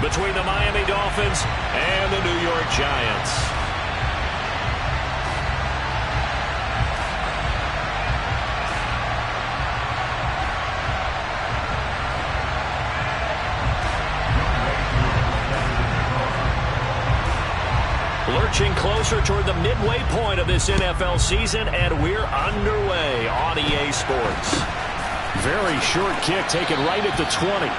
between the Miami Dolphins and the New York Giants. Lurching closer toward the midway point of this NFL season, and we're underway on EA Sports. Very short kick taken right at the 20.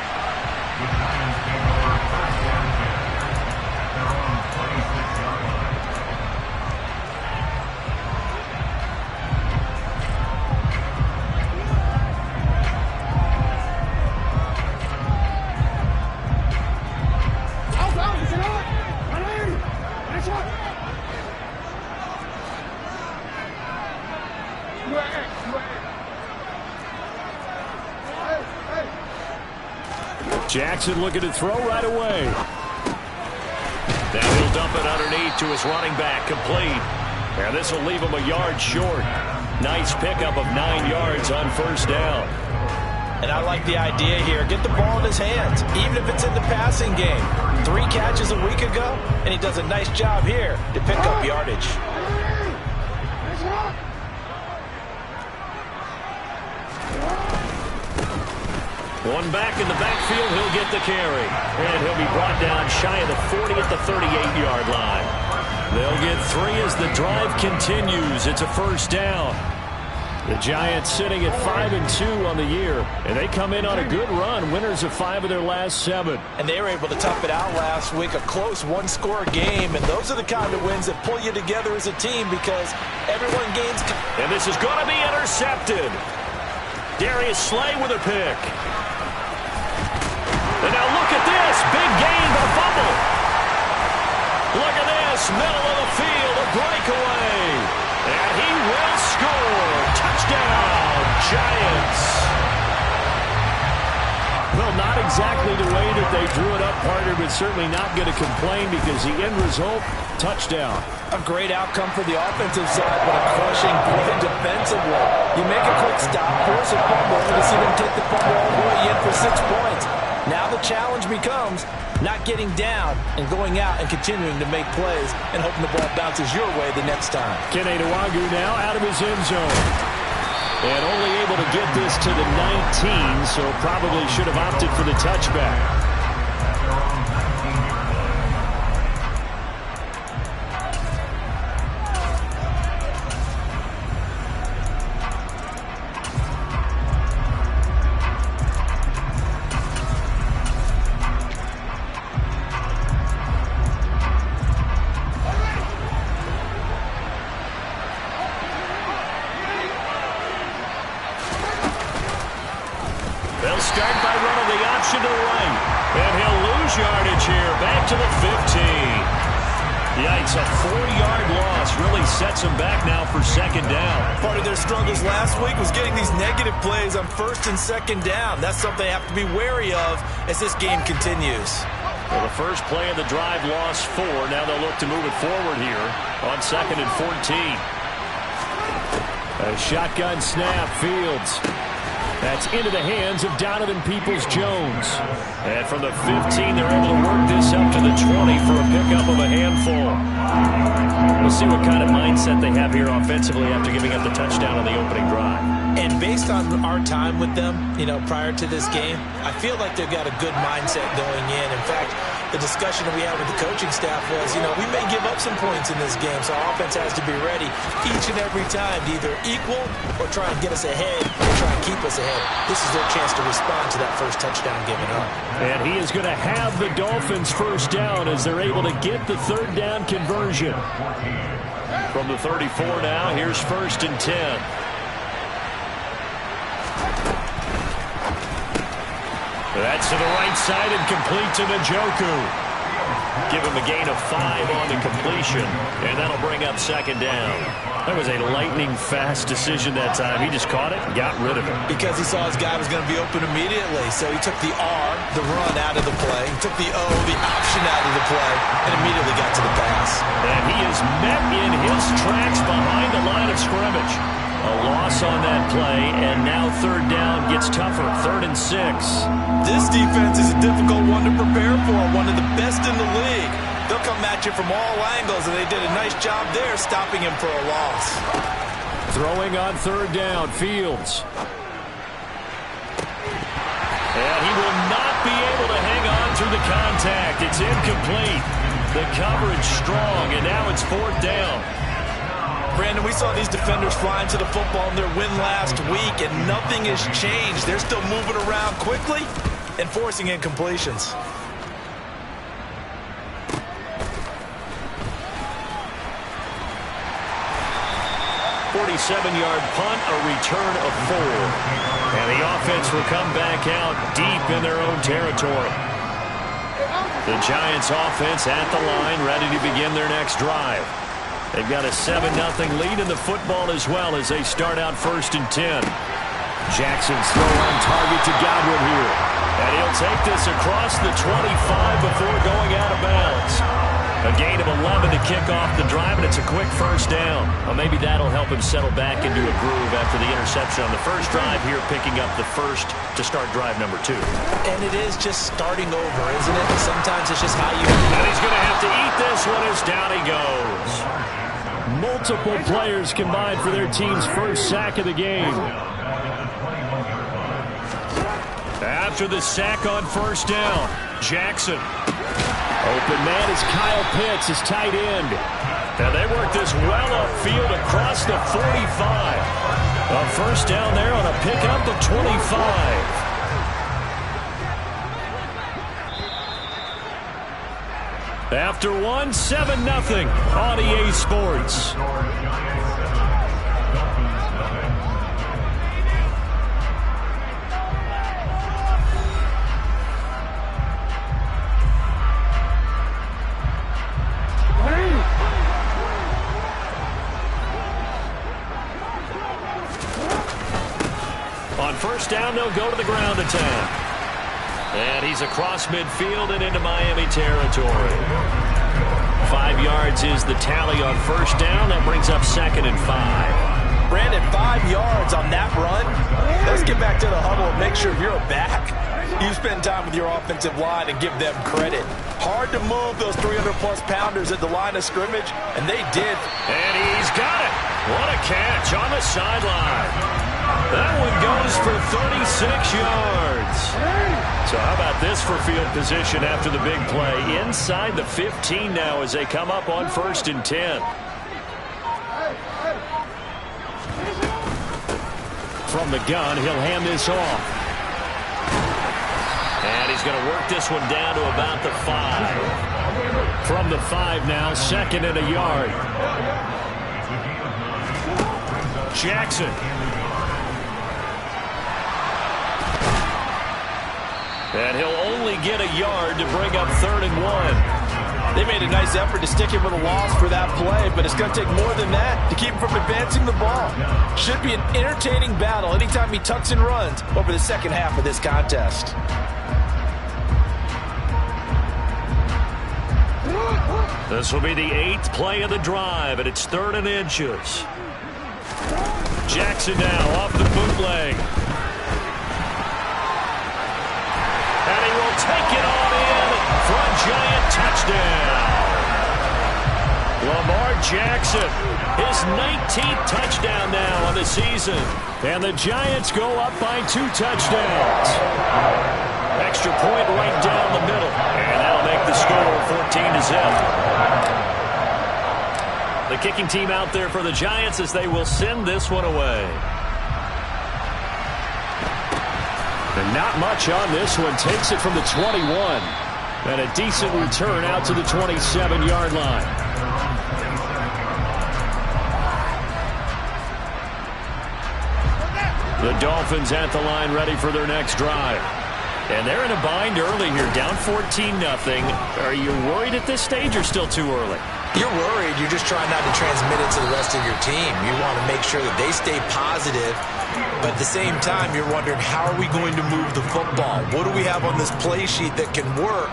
Jackson looking to throw right away. Now he'll dump it underneath to his running back, complete. And this will leave him a yard short. Nice pickup of 9 yards on first down. And I like the idea here. Get the ball in his hands, even if it's in the passing game. 3 catches a week ago, and he does a nice job here to pick up yardage. One back in the backfield, he'll get the carry. And he'll be brought down shy of the 40 at the 38-yard line. They'll get 3 as the drive continues. It's a first down. The Giants sitting at 5-2 on the year. And they come in on a good run, winners of 5 of their last 7. And they were able to tough it out last week, a close one-score game. And those are the kind of wins that pull you together as a team because everyone gains. And this is going to be intercepted. Darius Slay with a pick. And now look at this. Big gain, but a fumble. Look at this. Middle of the field, a breakaway. And he will score. Touchdown, Giants. Well, not exactly the way that they drew it up, partner, but certainly not going to complain because the end result, touchdown. A great outcome for the offensive side, but a crushing play defensively. You make a quick stop, force a fumble, and you see them take the fumble all the way in for 6 points. Now the challenge becomes not getting down and going out and continuing to make plays and hoping the ball bounces your way the next time. Kene Nwangwu now out of his end zone. And only able to get this to the 19, so probably should have opted for the touchback. They'll start by running the option to the right. And he'll lose yardage here. Back to the 15. Yikes, a 4-yard loss really sets them back now for second down. Part of their struggles last week was getting these negative plays on first and second down. That's something they have to be wary of as this game continues. Well, the first play of the drive lost 4. Now they'll look to move it forward here on second and 14. A shotgun snap, Fields. That's into the hands of Donovan Peoples-Jones. And from the 15, they're able to work this up to the 20 for a pickup of a handful. We'll see what kind of mindset they have here offensively after giving up the touchdown on the opening drive. And based on our time with them, prior to this game, I feel like they've got a good mindset going in. In fact, the discussion that we had with the coaching staff was, we may give up some points in this game, so our offense has to be ready each and every time to either equal or try and get us ahead or try and keep us ahead. This is their chance to respond to that first touchdown given up. And he is going to have the Dolphins first down as they're able to get the third down conversion. From the 34 now, here's first and 10. That's to the right side and complete to Njoku. Give him a gain of 5 on the completion, and that'll bring up second down. That was a lightning-fast decision that time. He just caught it and got rid of it. Because he saw his guy was going to be open immediately, so he took the R, the run, out of the play. He took the O, the option, out of the play, and immediately got to the pass. And he is met in his tracks behind the line of scrimmage. A loss on that play, and now third down gets tougher. 3rd and 6. This defense is a difficult one to prepare for, one of the best in the league. They'll come at you from all angles, and they did a nice job there stopping him for a loss. Throwing on 3rd down, Fields. And he will not be able to hang on through the contact. It's incomplete. The coverage strong, and now it's 4th down. Brandon, we saw these defenders flying to the football in their win last week, and nothing has changed. They're still moving around quickly and forcing incompletions. 47-yard punt, a return of 4. And the offense will come back out deep in their own territory. The Giants offense at the line, ready to begin their next drive. They've got a 7-0 lead in the football as well as they start out 1st and 10. Jackson's throw on target to Godwin here. And he'll take this across the 25 before going out of bounds. A gain of 11 to kick off the drive, and it's a quick 1st down. Well, maybe that'll help him settle back into a groove after the interception on the first drive here, picking up the first to start drive number 2. And it is just starting over, isn't it? Sometimes it's just how you... And he's going to have to eat this one as down he goes. Multiple players combined for their team's first sack of the game. After the sack on 1st down, Jackson. Open man is Kyle Pitts, his tight end. And they work this well upfield across the 45. A 1st down there on a pickup of 25. After 1, 7-0 on EA Sports. On 1st down, they'll go to the ground attack. And he's across midfield and into Miami territory. 5 yards is the tally on 1st down. That brings up 2nd and 5. Brandon, 5 yards on that run. Let's get back to the huddle and make sure you're back. You spend time with your offensive line and give them credit. Hard to move those 300-plus pounders at the line of scrimmage, and they did. And he's got it. What a catch on the sideline. That one goes for 36 yards. So how about this for field position after the big play? Inside the 15 now as they come up on 1st and 10. From the gun, he'll hand this off. And he's going to work this one down to about the 5. From the 5 now, 2nd and a yard. Jackson. And he'll only get a yard to bring up 3rd and 1. They made a nice effort to stick him with a loss for that play, but it's going to take more than that to keep him from advancing the ball. Should be an entertaining battle anytime he tucks and runs over the second half of this contest. This will be the 8th play of the drive, and it's 3rd and inches. Jackson now off the bootleg. And he will take it on in for a Giant touchdown. Lamar Jackson, his 19th touchdown now on the season. And the Giants go up by 2 touchdowns. Extra point right down the middle. And that'll make the score 14-0. The kicking team out there for the Giants as they will send this one away. And not much on this one. Takes it from the 21. And a decent return out to the 27-yard line. The Dolphins at the line ready for their next drive. And they're in a bind early here, down 14-0. Are you worried at this stage or still too early? You're worried. You're just trying not to transmit it to the rest of your team. You want to make sure that they stay positive, but at the same time, you're wondering, how are we going to move the football? What do we have on this play sheet that can work?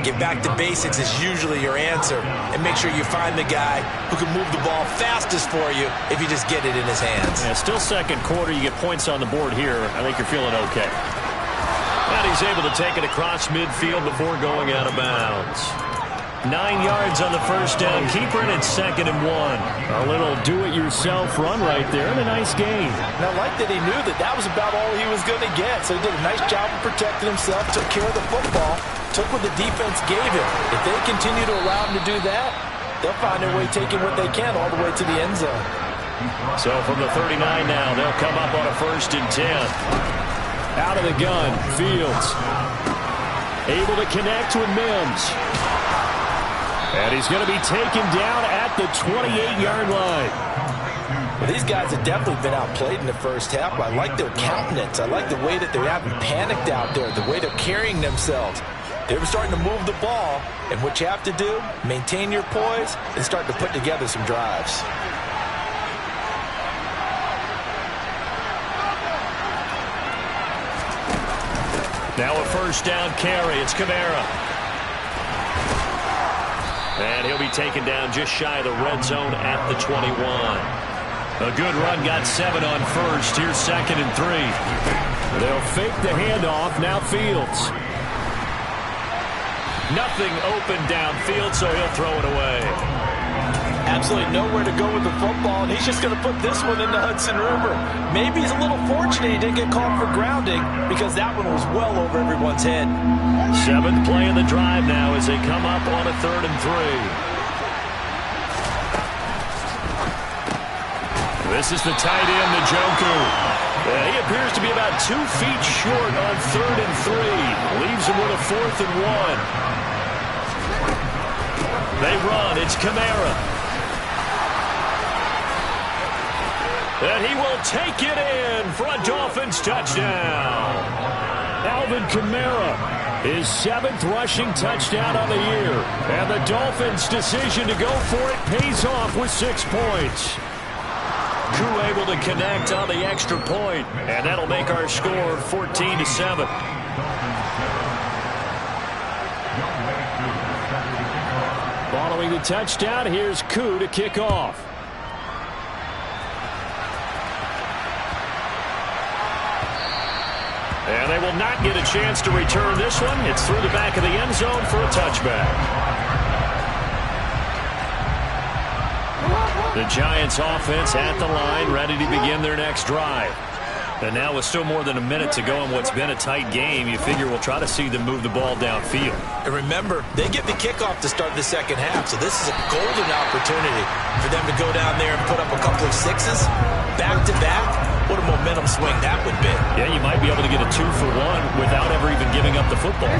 Get back to basics is usually your answer, and make sure you find the guy who can move the ball fastest for you if you just get it in his hands. Yeah, still second quarter. You get points on the board here. I think you're feeling okay. And he's able to take it across midfield before going out of bounds. 9 yards on the first down. Keeper in at 2nd and 1. A little do-it-yourself run right there, and a nice gain. And I like that he knew that that was about all he was going to get. So he did a nice job of protecting himself, took care of the football, took what the defense gave him. If they continue to allow him to do that, they'll find their way taking what they can all the way to the end zone. So from the 39 now, they'll come up on a 1st and 10. Out of the gun, Fields. Able to connect with Mims. And he's going to be taken down at the 28-yard line. Well, these guys have definitely been outplayed in the first half. I like their countenance. I like the way that they haven't panicked out there, the way they're carrying themselves. They're starting to move the ball, and what you have to do, maintain your poise and start to put together some drives. Now a 1st down carry. It's Kamara. And he'll be taken down just shy of the red zone at the 21. A good run, got 7 on 1st. Here's 2nd and 3. They'll fake the handoff. Now Fields. Nothing open downfield, so he'll throw it away. Absolutely nowhere to go with the football, and he's just going to put this one in the Hudson River. Maybe he's a little fortunate he didn't get called for grounding, because that one was well over everyone's head. 7th play of the drive now as they come up on a 3rd and 3. This is the tight end, Njoku. He appears to be about 2 feet short on 3rd and 3. Leaves him with a 4th and 1. They run. It's Kamara. And he will take it in for a Dolphins touchdown. Alvin Kamara, his 7th rushing touchdown of the year. And the Dolphins' decision to go for it pays off with 6 points. Crew able to connect on the extra point, and that'll make our score 14-7. Following the touchdown, here's Koo to kick off. And they will not get a chance to return this one. It's through the back of the end zone for a touchback. The Giants offense at the line, ready to begin their next drive. And now with still more than a minute to go in what's been a tight game, you figure we'll try to see them move the ball downfield. And remember, they get the kickoff to start the second half, so this is a golden opportunity for them to go down there and put up a couple of 6s back-to-back. What a momentum swing that would be. Yeah, you might be able to get a 2-for-1 without ever even giving up the football.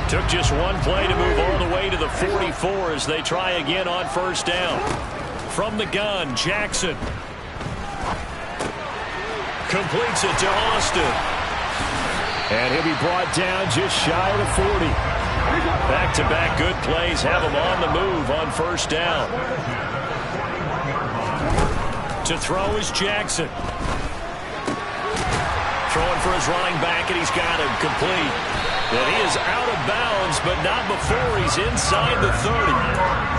Took just one play to move all the way to the 44 as they try again on 1st down. From the gun, Jackson. Completes it to Austin. And he'll be brought down just shy of the 40. Back-to-back good plays have him on the move on 1st down. To throw is Jackson. Throwing for his running back, and he's got him complete. And he is out of bounds, but not before he's inside the 30.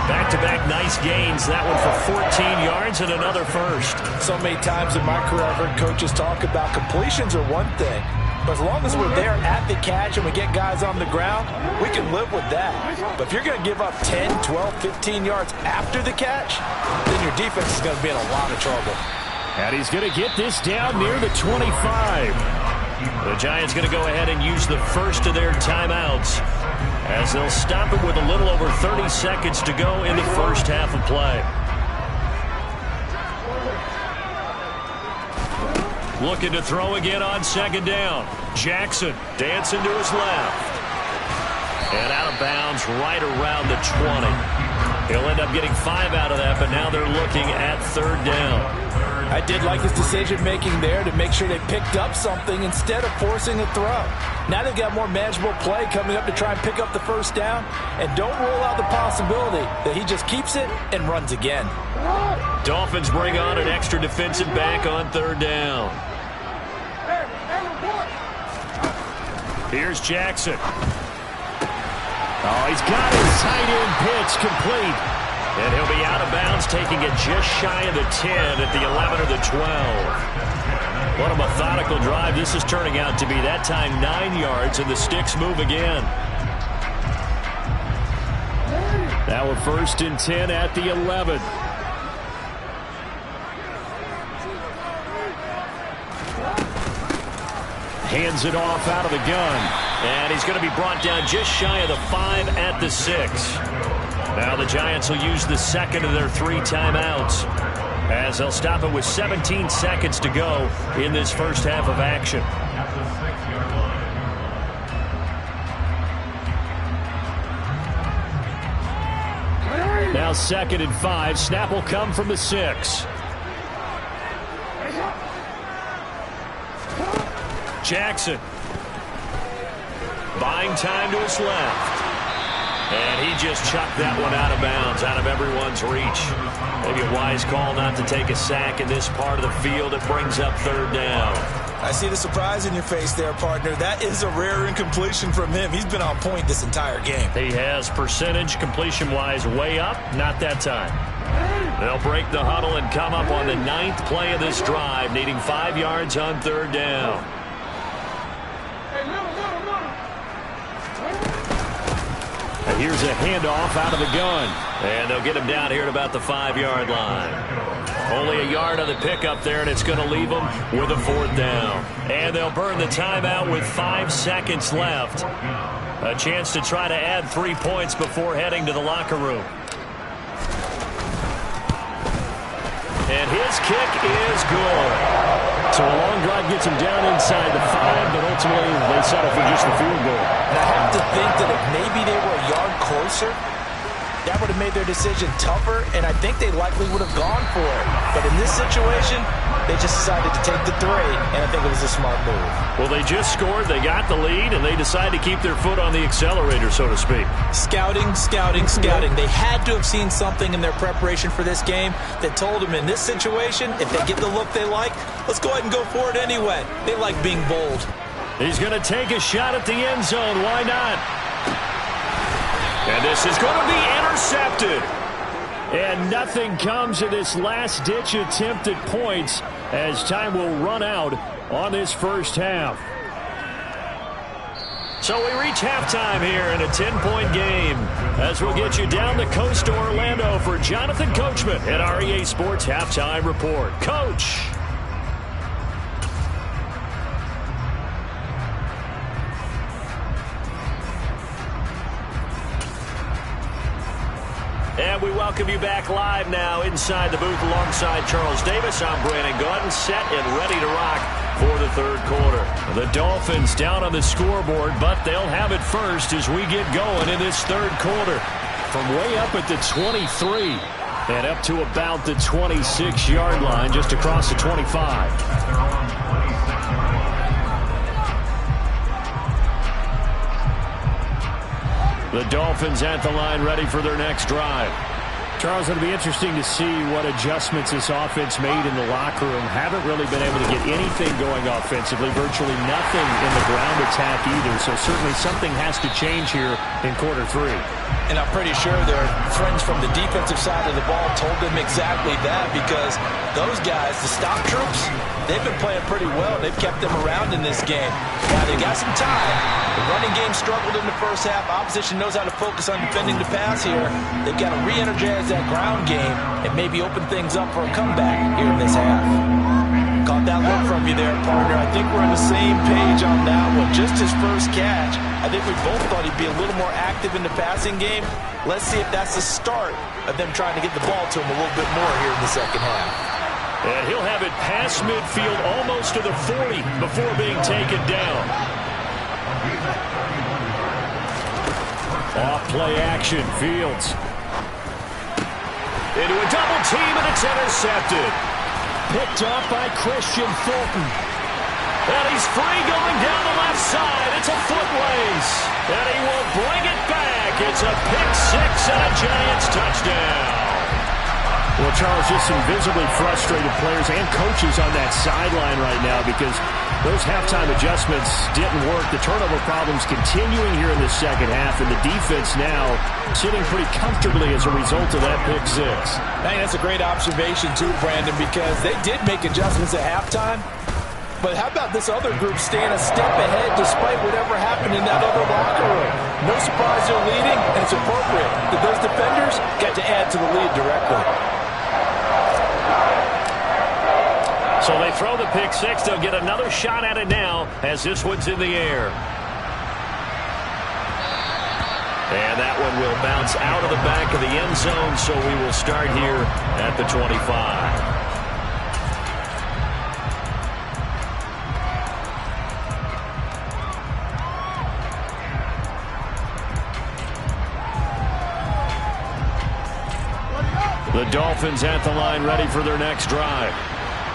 Back-to-back nice gains. That one for 14 yards and another 1st. So many times in my career I've heard coaches talk about completions are one thing, but as long as we're there at the catch and we get guys on the ground, we can live with that. But if you're going to give up 10, 12, 15 yards after the catch, then your defense is going to be in a lot of trouble. And he's going to get this down near the 25. The Giants going to go ahead and use the first of their timeouts as they'll stop it with a little over 30 seconds to go in the first half of play. Looking to throw again on 2nd down. Jackson dancing to his left. And out of bounds right around the 20. He'll end up getting 5 out of that, but now they're looking at 3rd down. I did like his decision-making there to make sure they picked up something instead of forcing a throw. Now they've got more manageable play coming up to try and pick up the first down, and don't rule out the possibility that he just keeps it and runs again. Dolphins bring on an extra defensive back on third down. Here's Jackson. Oh, he's got his tight end pitch complete. And he'll be out of bounds, taking it just shy of the 10 at the 11 or the 12. What a methodical drive this is turning out to be. That time 9 yards, and the sticks move again. Now a 1st and 10 at the 11. Hands it off out of the gun. And he's going to be brought down just shy of the 5 at the 6. Now the Giants will use the second of their 3 timeouts, as they'll stop it with 17 seconds to go in this first half of action. Now 2nd and 5. Snap will come from the 6. Jackson buying time to his left. And he just chucked that one out of bounds, out of everyone's reach. Maybe a wise call not to take a sack in this part of the field. It brings up 3rd down. I see the surprise in your face there, partner. That is a rare incompletion from him. He's been on point this entire game. He has percentage completion-wise way up. Not that time. They'll break the huddle and come up on the 9th play of this drive, needing 5 yards on 3rd down. Here's a handoff out of the gun. And they'll get him down here at about the 5-yard line. Only a yard on the pickup there, and it's going to leave them with a 4th down. And they'll burn the timeout with 5 seconds left. A chance to try to add 3 points before heading to the locker room. And his kick is good. So a long drive gets him down inside the 5, but ultimately they settle for just the field goal. And I have to think that if maybe they were a yard closer, that would have made their decision tougher, and I think they likely would have gone for it. But in this situation, they just decided to take the 3, and I think it was a smart move. Well, they just scored, they got the lead, and they decided to keep their foot on the accelerator, so to speak. Scouting, scouting, scouting. They had to have seen something in their preparation for this game that told them in this situation, if they get the look they like, let's go ahead and go for it anyway. They like being bold. He's going to take a shot at the end zone. Why not? And this is going to be intercepted. And nothing comes of this last-ditch attempt at points as time will run out on this first half. So we reach halftime here in a 10-point game, as we'll get you down the coast to Orlando for Jonathan Coachman at our EA Sports Halftime Report. Coach. And we welcome you back live now inside the booth alongside Charles Davis. I'm Brandon Gordon, set and ready to rock for the 3rd quarter. The Dolphins down on the scoreboard, but they'll have it first as we get going in this 3rd quarter. From way up at the 23 and up to about the 26-yard line, just across the 25. The Dolphins at the line, ready for their next drive. Charles, it'll be interesting to see what adjustments this offense made in the locker room. Haven't really been able to get anything going offensively, virtually nothing in the ground attack either. So certainly something has to change here in quarter 3. And I'm pretty sure their friends from the defensive side of the ball told them exactly that, because those guys, the stop troops, they've been playing pretty well. They've kept them around in this game. Now they got some time. The running game struggled in the first half. Opposition knows how to focus on defending the pass here. They've got to re-energize that ground game and maybe open things up for a comeback here in this half. Caught that look from you there, partner. I think we're on the same page on that one. Just his first catch. I think we both thought he'd be a little more active in the passing game. Let's see if that's the start of them trying to get the ball to him a little bit more here in the second half. And he'll have it past midfield almost to the 40 before being taken down. Off play action, Fields. Into a double team, and it's intercepted. picked off by Christian Fulton. And he's free going down the left side. It's a foot race. And he will bring it back. It's a pick six and a Giants touchdown. Well, Charles, just some visibly frustrated players and coaches on that sideline right now because those halftime adjustments didn't work. The turnover problems continuing here in the second half, and the defense now sitting pretty comfortably as a result of that pick six. I think that's a great observation, too, Brandon, because they did make adjustments at halftime. But how about this other group staying a step ahead despite whatever happened in that other locker room? No surprise they're leading, and it's appropriate that those defenders got to add to the lead directly. So they throw the pick six. They'll get another shot at it now as this one's in the air. And that one will bounce out of the back of the end zone, so we will start here at the 25. The Dolphins at the line ready for their next drive.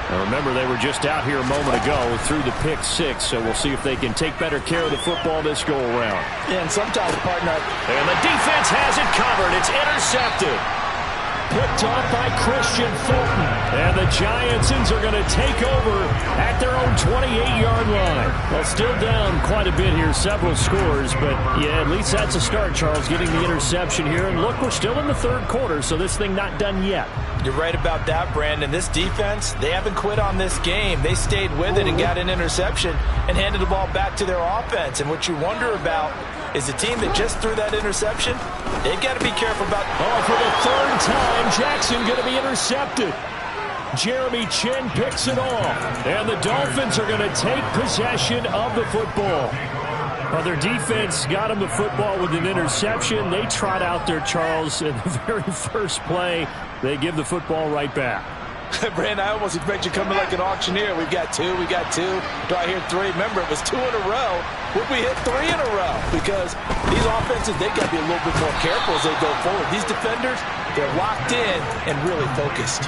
Now remember, they were just out here a moment ago through the pick six, so we'll see if they can take better care of the football this go-around. Yeah, and sometimes, partner. And the defense has it covered. It's intercepted. Picked off by Christian Fulton. And the Giantsons are going to take over at their own 28-yard line. Well, still down quite a bit here, several scores, but yeah, at least that's a start, Charles, getting the interception here. And look, we're still in the third quarter, so this thing not done yet. You're right about that, Brandon. This defense, they haven't quit on this game. They stayed with it and got an interception and handed the ball back to their offense. And what you wonder about is the team that just threw that interception, they've got to be careful about... Oh, for the third time, Jackson going to be intercepted. Jeremy Chin picks it off. And the Dolphins are going to take possession of the football. Well, their defense got them the football with an interception. They trot out there, Charles, in the very first play. They give the football right back. Brandon, I almost expect you coming like an auctioneer. We've got two. Do I hear three? Remember, it was two in a row. Would we hit three in a row? Because these offenses, they got to be a little bit more careful as they go forward. These defenders, they're locked in and really focused.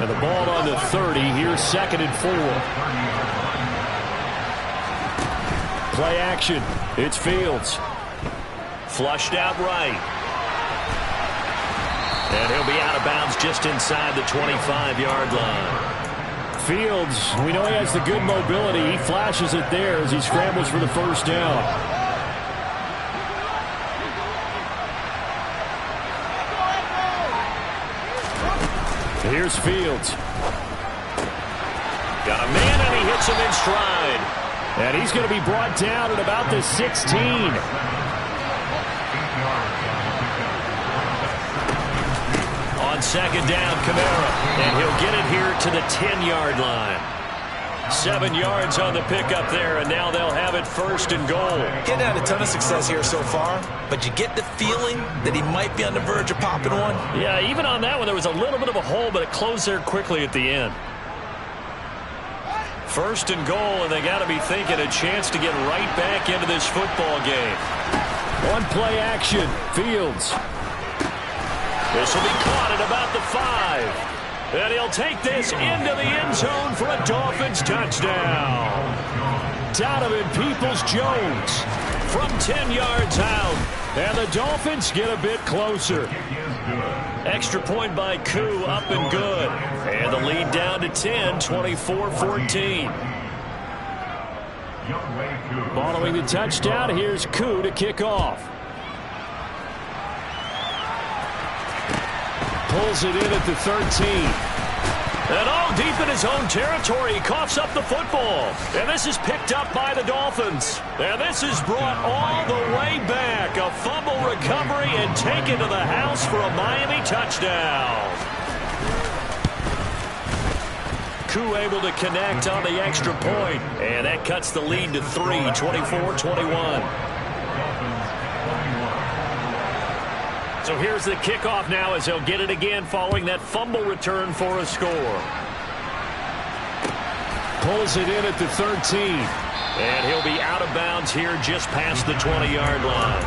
And the ball on the 30. Here's 2nd and 4. Play action. It's Fields. Flushed out right. And he'll be out of bounds just inside the 25-yard line. Fields, we know he has the good mobility. He flashes it there as he scrambles for the first down. Here's Fields. Got a man, and he hits him in stride. And he's going to be brought down at about the 16. On second down, Kamara. And he'll get it here to the 10-yard line. 7 yards on the pickup there, and now they'll have it 1st and goal. Getting had a ton of success here so far, but you get the feeling that he might be on the verge of popping one. Yeah, even on that one, there was a little bit of a hole, but it closed there quickly at the end. 1st and goal, and they got to be thinking a chance to get right back into this football game. On play action, Fields. This will be caught at about the 5. And he'll take this into the end zone for a Dolphins touchdown. Donovan Peoples-Jones from 10 yards out. And the Dolphins get a bit closer. Extra point by Koo, up and good. And the lead down to 10, 24-14. Following the touchdown, here's Koo to kick off. Pulls it in at the 13. And all deep in his own territory, he coughs up the football. And this is picked up by the Dolphins. And this is brought all the way back. A fumble recovery and taken to the house for a Miami touchdown. Koo able to connect on the extra point. And that cuts the lead to 3, 24-21. So here's the kickoff now as they'll get it again following that fumble return for a score. Pulls it in at the 13. And he'll be out of bounds here just past the 20-yard line.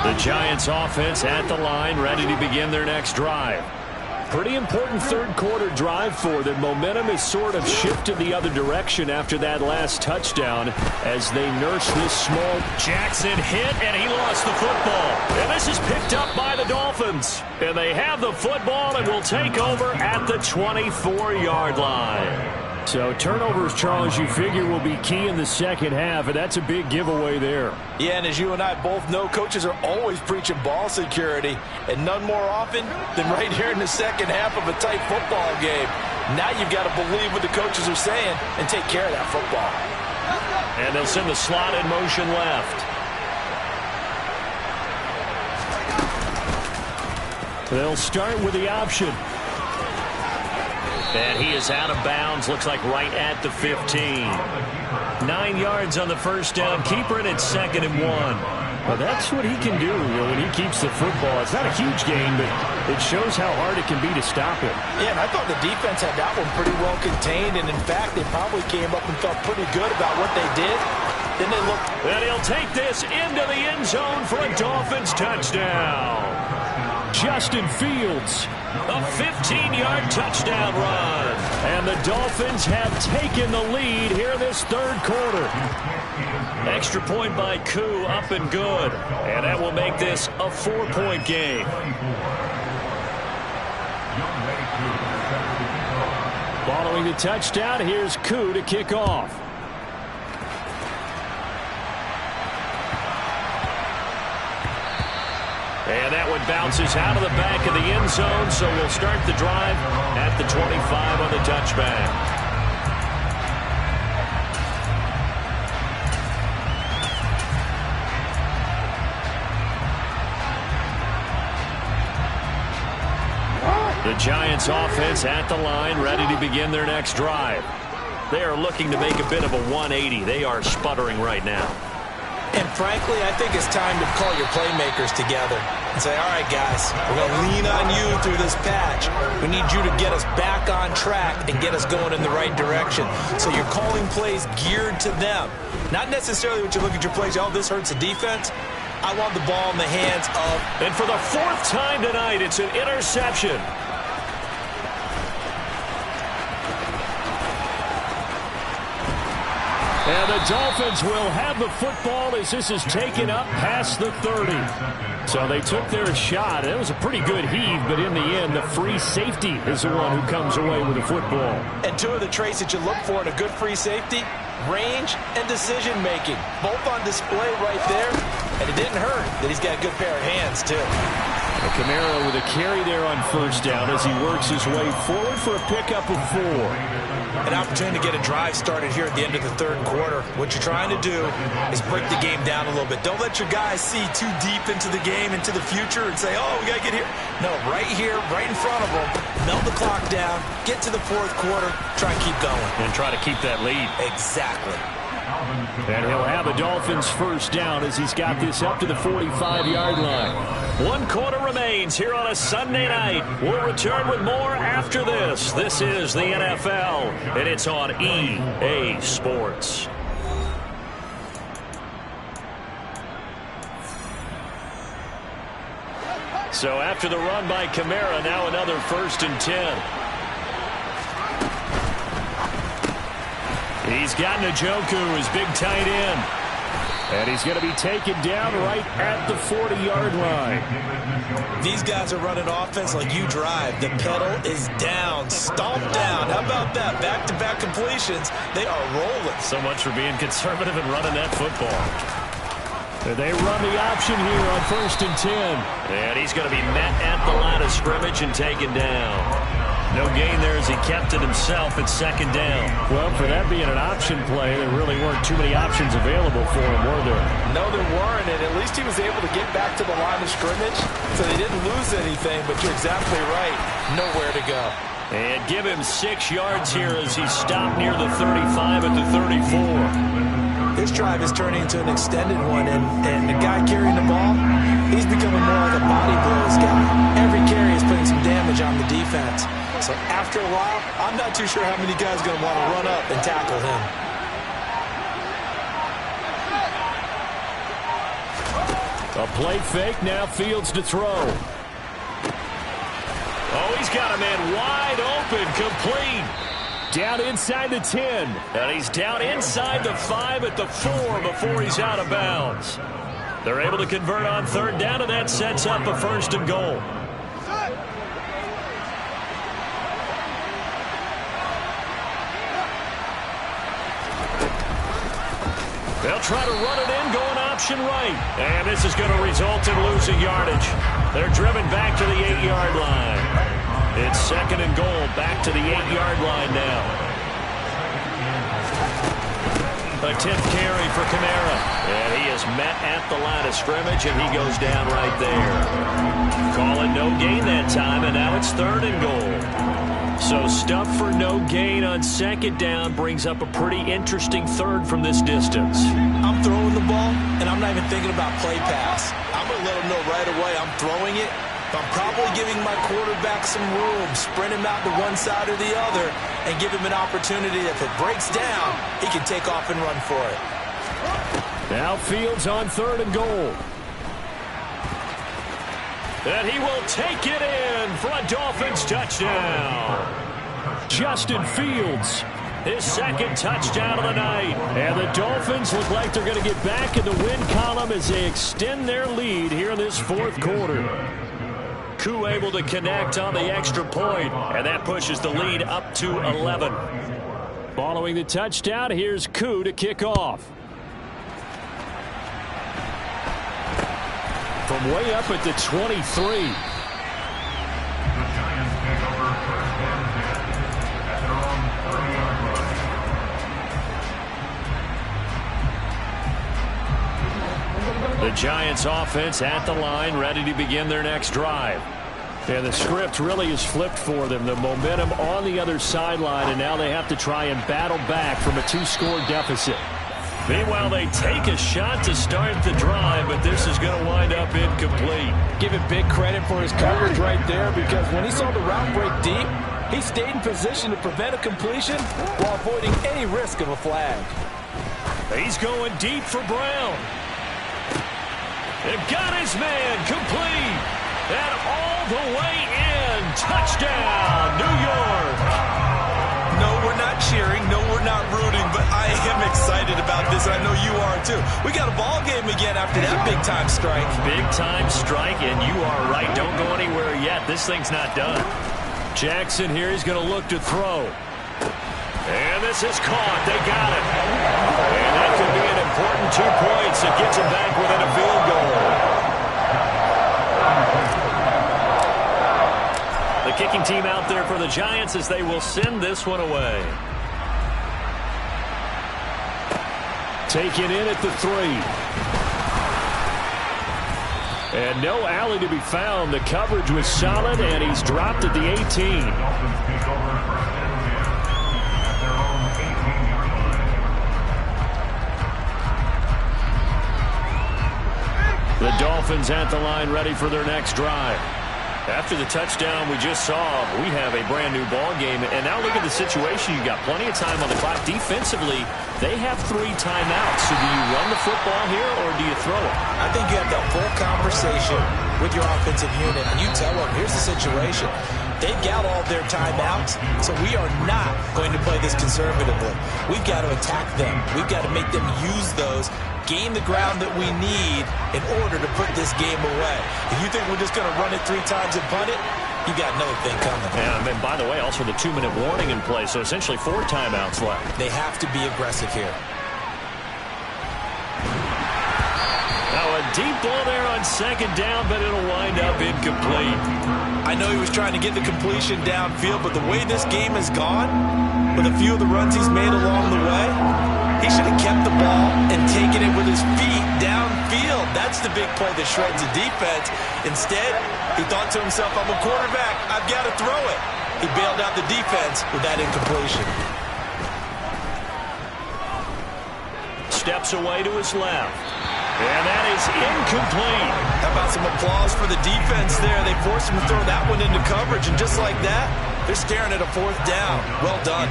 The Giants offense at the line, ready to begin their next drive. Pretty important third quarter drive for them. Momentum has sort of shifted the other direction after that last touchdown as they nurse this small. Jackson hit, and he lost the football. And this is picked up by the Dolphins. And they have the football and will take over at the 24-yard line. So turnovers, Charles, you figure will be key in the second half, and that's a big giveaway there. Yeah, and as you and I both know, coaches are always preaching ball security, and none more often than right here in the second half of a tight football game. Now you've got to believe what the coaches are saying and take care of that football. And they'll send the slot in motion left. They'll start with the option. And he is out of bounds, looks like right at the 15. 9 yards on the first down. Keeper it at 2nd and 1. Well, that's what he can do when he keeps the football. It's not a huge gain, but it shows how hard it can be to stop him. Yeah, and I thought the defense had that one pretty well contained, and in fact, they probably came up and felt pretty good about what they did. Then they looked. And he'll take this into the end zone for a Dolphins touchdown. Justin Fields. A 15-yard touchdown run. And the Dolphins have taken the lead here in this third quarter. Extra point by Koo, up and good. And that will make this a 4-point game. Following the touchdown, here's Koo to kick off. And that one bounces out of the back of the end zone, so we'll start the drive at the 25 on the touchback. The Giants offense at the line, ready to begin their next drive. They are looking to make a bit of a 180. They are sputtering right now. And frankly, I think it's time to call your playmakers together and say, all right, guys, we're going to lean on you through this patch. We need you to get us back on track and get us going in the right direction. So you're calling plays geared to them. Not necessarily when you look at your plays, oh, this hurts the defense. I want the ball in the hands of. And for the 4th time tonight, it's an interception. And the Dolphins will have the football as this is taken up past the 30. So they took their shot. It was a pretty good heave, but in the end, the free safety is the one who comes away with the football. And two of the traits that you look for in a good free safety, range and decision-making. Both on display right there. And it didn't hurt that he's got a good pair of hands, too. Kamara with a carry there on first down as he works his way forward for a pickup of 4. An opportunity to get a drive started here at the end of the third quarter. What you're trying to do is break the game down a little bit. Don't let your guys see too deep into the game, into the future, and say, oh, we got to get here. No, right here, right in front of them, melt the clock down, get to the fourth quarter, try and keep going. And try to keep that lead. Exactly. And he'll have the Dolphins first down as he's got this up to the 45-yard line. 1 quarter remains here on a Sunday night. We'll return with more after this. This is the NFL, and it's on EA Sports. So after the run by Kamara, now another 1st and 10. He's got Njoku, his big tight end. And he's going to be taken down right at the 40-yard line. These guys are running offense like you drive. The pedal is down, stomped down. How about that? Back-to-back completions. They are rolling. So much for being conservative and running that football. They run the option here on 1st and 10. And he's going to be met at the line of scrimmage and taken down. No gain there as he kept it himself at 2nd down. Well, for that being an option play, there really weren't too many options available for him, were there? No, there weren't, and at least he was able to get back to the line of scrimmage, so they didn't lose anything, but you're exactly right. Nowhere to go. And give him 6 yards here as he stopped near the 35 at the 34. This drive is turning into an extended one, and the guy carrying the ball, he's becoming more like a body blows guy. Every carry is putting some damage on the defense. So after a while, I'm not too sure how many guys are going to want to run up and tackle him. A play fake, now Fields to throw. Oh, he's got a man wide open, complete. Down inside the 10. And he's down inside the 5 at the 4 before he's out of bounds. They're able to convert on third down, and that sets up a 1st and goal. They'll try to run it in, going option right. And this is going to result in losing yardage. They're driven back to the 8-yard line. It's 2nd and goal, back to the 8-yard line now. A 10th carry for Kamara. And he is met at the line of scrimmage, and he goes down right there. Call it no gain that time, and now it's 3rd and goal. So stuff for no gain on 2nd down brings up a pretty interesting 3rd from this distance. I'm throwing the ball, and I'm not even thinking about play pass. I'm going to let him know right away I'm throwing it. But I'm probably giving my quarterback some room, sprint him out to one side or the other, and give him an opportunity. If it breaks down, he can take off and run for it. Now Fields on 3rd and goal. And he will take it in for a Dolphins touchdown. Justin Fields. His 2nd touchdown of the night. And the Dolphins look like they're going to get back in the win column as they extend their lead here in this 4th quarter. Koo able to connect on the extra point, and that pushes the lead up to 11. Following the touchdown, here's Koo to kick off. From way up at the 23. The Giants offense at the line, ready to begin their next drive. And the script really is flipped for them. The momentum on the other sideline, and now they have to try and battle back from a 2-score deficit. Meanwhile, they take a shot to start the drive, but this is going to wind up incomplete. Give him big credit for his coverage right there, because when he saw the route break deep, he stayed in position to prevent a completion while avoiding any risk of a flag. He's going deep for Brown. They've got his man complete. And all the way in. Touchdown, New York. No, we're not cheering. No, we're not rooting. But I am excited about this. I know you are, too. We got a ball game again after that big-time strike. Big-time strike, and you are right. Don't go anywhere yet. This thing's not done. Jackson here is going to look to throw. And this is caught. They got it. And that could be an important 2 points that gets them back within a field goal. The kicking team out there for the Giants as they will send this one away. Taken in at the 3. And no alley to be found. The coverage was solid, and he's dropped at the 18. The Dolphins at the line, ready for their next drive. After the touchdown we just saw, we have a brand new ball game. And now look at the situation. You've got plenty of time on the clock. Defensively, they have 3 timeouts. So do you run the football here or do you throw it? I think you have that full conversation with your offensive unit, and you tell them, here's the situation. They've got all their timeouts, so we are not going to play this conservatively. We've got to attack them. We've got to make them use those, gain the ground that we need in order to put this game away. If you think we're just going to run it 3 times and punt it, you got another thing coming. And then, by the way, also the 2-minute warning in play, so essentially 4 timeouts left. They have to be aggressive here. Now a deep ball there on 2nd down, but it'll wind up incomplete. I know he was trying to get the completion downfield, but the way this game has gone, with a few of the runs he's made along the way, he should have kept the ball and taken it with his feet downfield. That's the big play that shreds the defense. Instead, he thought to himself, I'm a quarterback, I've got to throw it. He bailed out the defense with that incompletion. Steps away to his left. And that is incomplete. How about some applause for the defense there? They forced him to throw that one into coverage, and just like that, they're staring at a 4th down. Well done.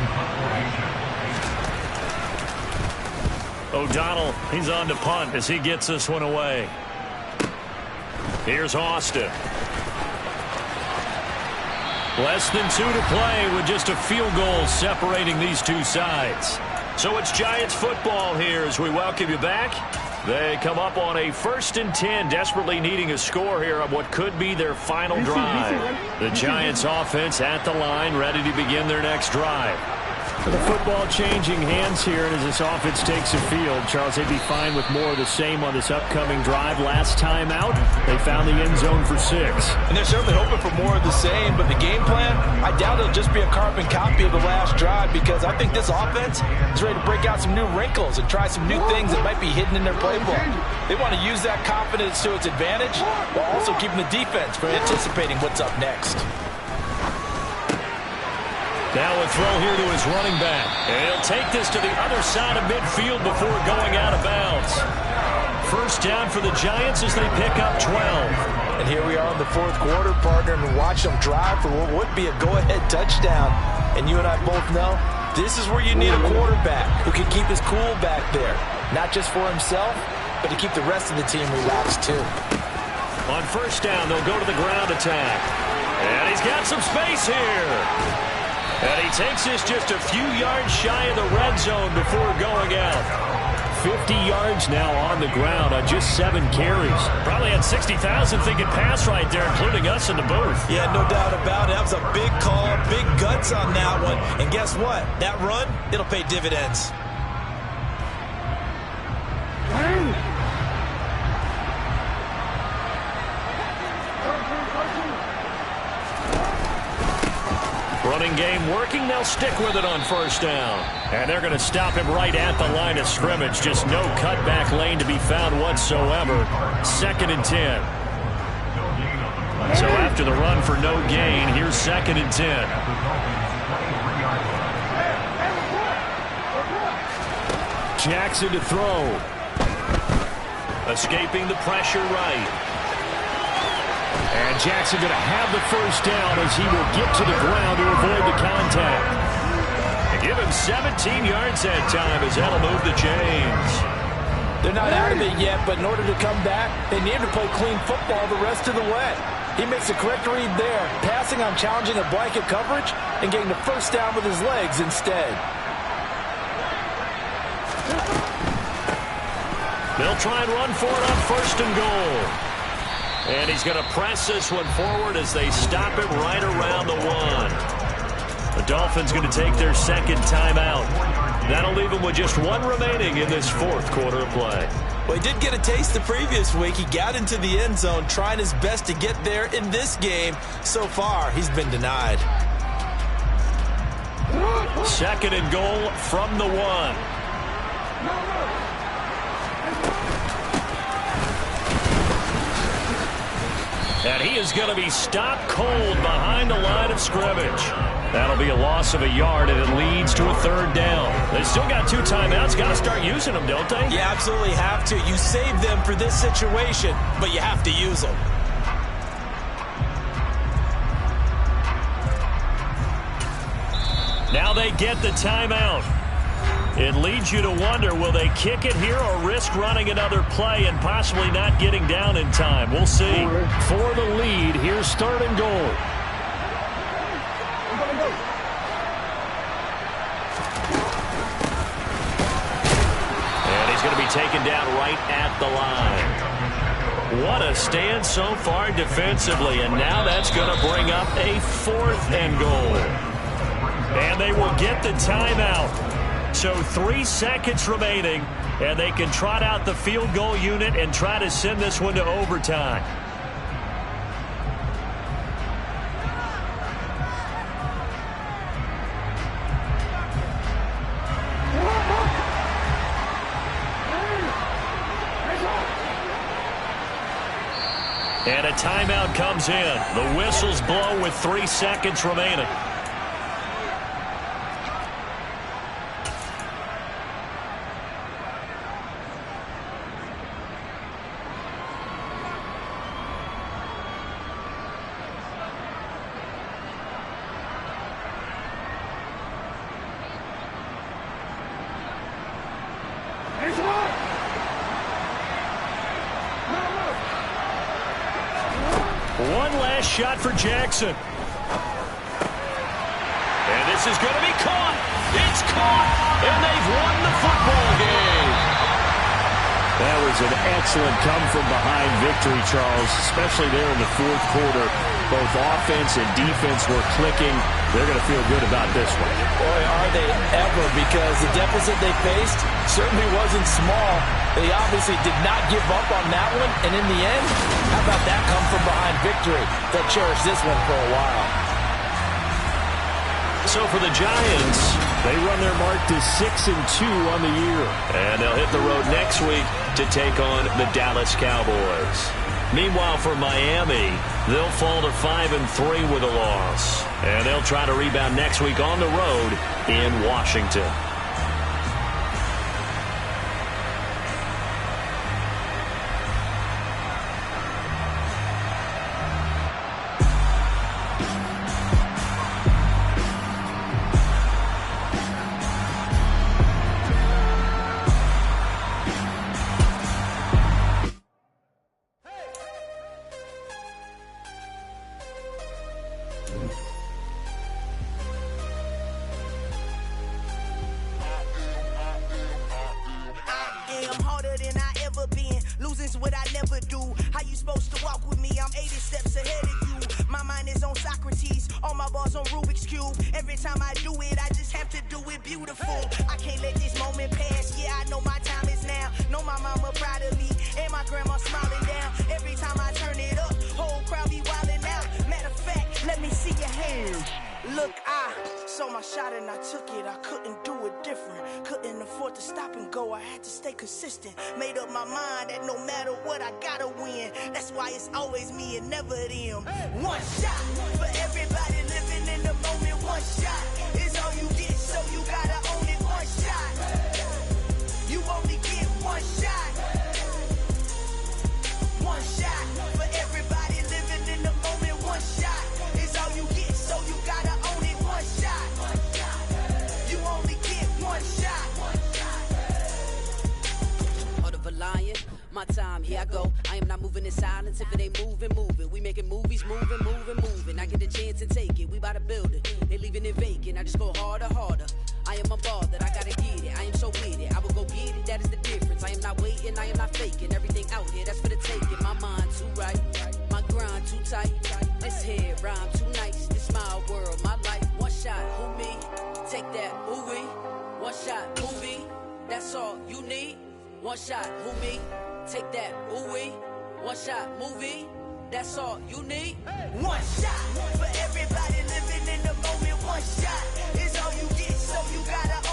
O'Donnell, he's on to punt as he gets this one away. Here's Austin. Less than 2 to play with just a field goal separating these two sides. So it's Giants football here as we welcome you back. They come up on a 1st and 10, desperately needing a score here on what could be their final drive. The Giants offense at the line, ready to begin their next drive. The football changing hands here, and as this offense takes the field, Charles, they'd be fine with more of the same on this upcoming drive. Last time out, they found the end zone for 6. And they're certainly hoping for more of the same, but the game plan, I doubt it'll just be a carbon copy of the last drive, because I think this offense is ready to break out some new wrinkles and try some new things that might be hidden in their playbook. They want to use that confidence to its advantage while also keeping the defense from anticipating what's up next. Now a throw here to his running back. And he'll take this to the other side of midfield before going out of bounds. First down for the Giants as they pick up 12. And here we are in the 4th quarter, partner, and watch them drive for what would be a go-ahead touchdown. And you and I both know this is where you need a quarterback who can keep his cool back there. Not just for himself, but to keep the rest of the team relaxed too. On first down, they'll go to the ground attack. And he's got some space here. And he takes this just a few yards shy of the red zone before going out. 50 yards now on the ground on just 7 carries. Probably had 60,000 thinking pass right there, including us in the booth. Yeah, no doubt about it. That was a big call, big guts on that one. And guess what? That run, it'll pay dividends. Running game working. They'll stick with it on first down. And they're going to stop him right at the line of scrimmage. Just no cutback lane to be found whatsoever. 2nd and 10. So after the run for no gain, here's 2nd and 10. Jackson to throw. Escaping the pressure right. And Jackson going to have the first down as he will get to the ground to avoid the contact. And give him 17 yards that time as that'll move the chains. They're not out of it yet, but in order to come back, they need to play clean football the rest of the way. He makes a correct read there, passing on challenging a blanket coverage and getting the first down with his legs instead. They'll try and run for it on 1st and goal. And he's going to press this one forward as they stop him right around the 1. The Dolphins going to take their 2nd timeout. That'll leave him with just 1 remaining in this 4th quarter of play. Well, he did get a taste the previous week. He got into the end zone, trying his best to get there in this game. So far, he's been denied. 2nd and goal from the 1. And he is going to be stopped cold behind the line of scrimmage. That'll be a loss of a yard, and it leads to a 3rd down. They still got 2 timeouts. Got to start using them, don't they? You absolutely have to. You save them for this situation, but you have to use them. Now they get the timeout. It leads you to wonder, will they kick it here or risk running another play and possibly not getting down in time? We'll see. For the lead, here's 3rd and goal. And he's going to be taken down right at the line. What a stand so far defensively, and now that's going to bring up a 4th and goal. And they will get the timeout. So 3 seconds remaining, and they can trot out the field goal unit and try to send this one to overtime. And a timeout comes in. The whistles blow with 3 seconds remaining. One last shot for Jackson. And this is going to be caught. It's caught, and they've won the football game. That was an excellent come-from-behind victory, Charles, especially there in the fourth quarter. Both offense and defense were clicking. They're going to feel good about this one. Boy, are they ever, because the deficit they faced certainly wasn't small. They obviously did not give up on that one, and in the end, how about that come-from-behind victory? They'll cherish this one for a while. So for the Giants, they run their mark to 6-2 on the year. And they'll hit the road next week to take on the Dallas Cowboys. Meanwhile, for Miami, they'll fall to 5-3 with a loss. And they'll try to rebound next week on the road in Washington. Consistent, made up my mind that no matter what I gotta win. That's why it's always me and never them. One shot for everybody living in the moment. One shot is all you get, so you gotta own it. One shot, you only get one shot. One shot for everybody living in the moment. One shot is all you get, so you gotta own it. One shot, you only get one shot. Lion, my time, here I go. I am not moving in silence. If it ain't moving, moving. We making movies, moving, moving, moving. I get a chance and take it. We bout to build it. They leaving it vacant. I just go harder, harder. I am a ball that I gotta get it. I am so with it. I will go get it. That is the difference. I am not waiting. I am not faking. Everything out here, that's for the taking. My mind too right. My grind too tight. This head rhyme too nice. This my world, my life. One shot, who me? Take that, who we? One shot, movie. That's all you need. One shot, who me? Take that, ooh wee. One shot, movie. That's all you need. One shot for everybody living in the moment. One shot is all you get, so you gotta